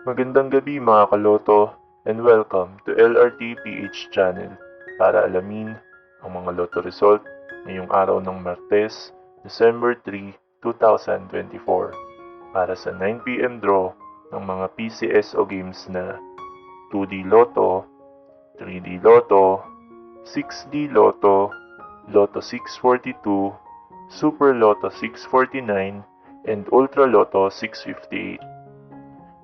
Magandang gabi mga kaloto and welcome to LRT PH channel para alamin ang mga loto result ngayong araw ng Martes, December 3, 2024 para sa 9 p.m. draw ng mga PCSO games na 2D Lotto, 3D Lotto, 6D Lotto, Lotto 642, Super Lotto 649, and Ultra Lotto 658.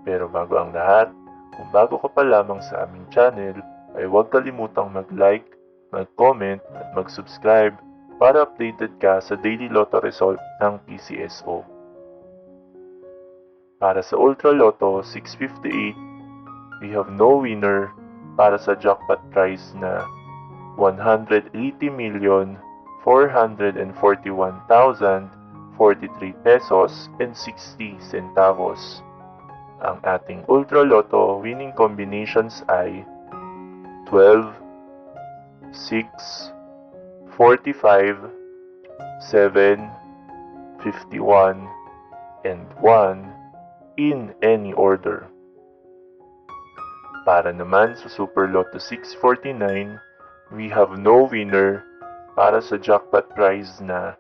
Pero bago ang lahat, kung bago ka pa lamang sa aming channel, ay huwag kalimutang mag-like, mag-comment at mag-subscribe para updated ka sa daily lotto result ng PCSO. Para sa Ultra Lotto 658, we have no winner para sa jackpot prize na 180,441,043 pesos and 60 centavos. Ang ating Ultra Lotto winning combinations ay 12, 6, 45, 7, 51, and 1 in any order. Para naman sa Super Lotto 649, we have no winner para sa jackpot prize na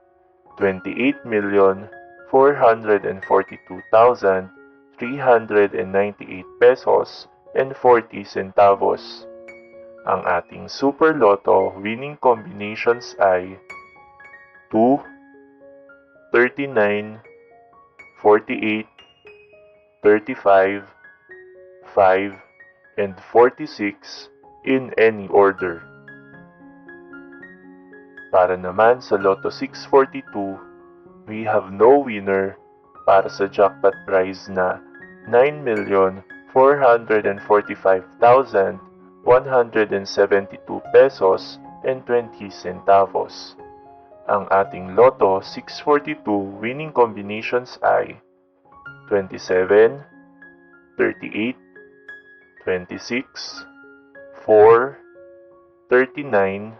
28,442,398 pesos and 40 centavos. Ang ating Super Lotto winning combinations ay 2, 39, 48, 35, 5, and 46 in any order. Para naman sa Lotto 642, we have no winner para sa jackpot prize na 9,445,172 pesos and 20 centavos. Ang ating Lotto 642 winning combinations ay 27, 38, 26, 4, 39,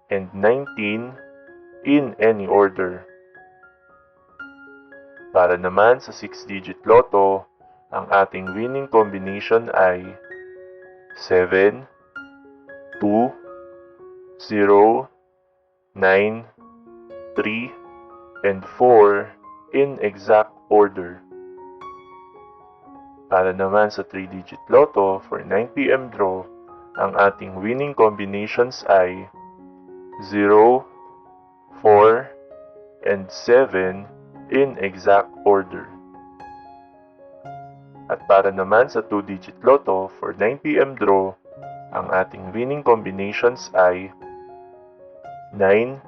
and 19 in any order. Para naman sa 6-digit Lotto, ang ating winning combination ay 7, 2, 0, 9, 3, and 4 in exact order. Para naman sa 3-digit Lotto for 9 p.m. draw, ang ating winning combinations ay 0, 4, and 7 in exact order. At para naman sa 2-digit Lotto for 9 p.m. draw, ang ating winning combinations ay 9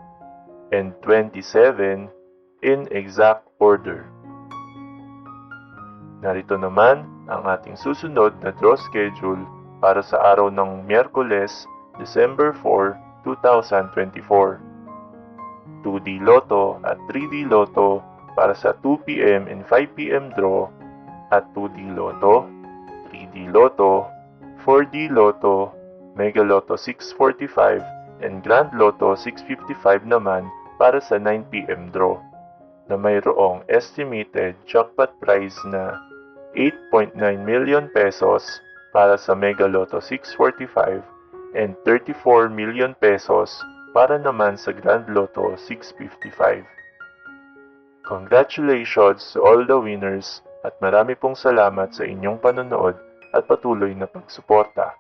and 27 in exact order. Narito naman ang ating susunod na draw schedule para sa araw ng Miyerkules, December 4, 2024. 2D Lotto at 3D Lotto para sa 2 p.m. and 5 p.m. draw at 2D Lotto, 3D Lotto, 4D Lotto, Mega Lotto 645 and Grand Lotto 655 naman para sa 9 p.m. draw na mayroong estimated jackpot prize na 8.9 million pesos para sa Mega Lotto 645 and 34 million pesos para naman sa Grand Lotto 655. Congratulations to all the winners at marami pong salamat sa inyong panonood at patuloy na pagsuporta.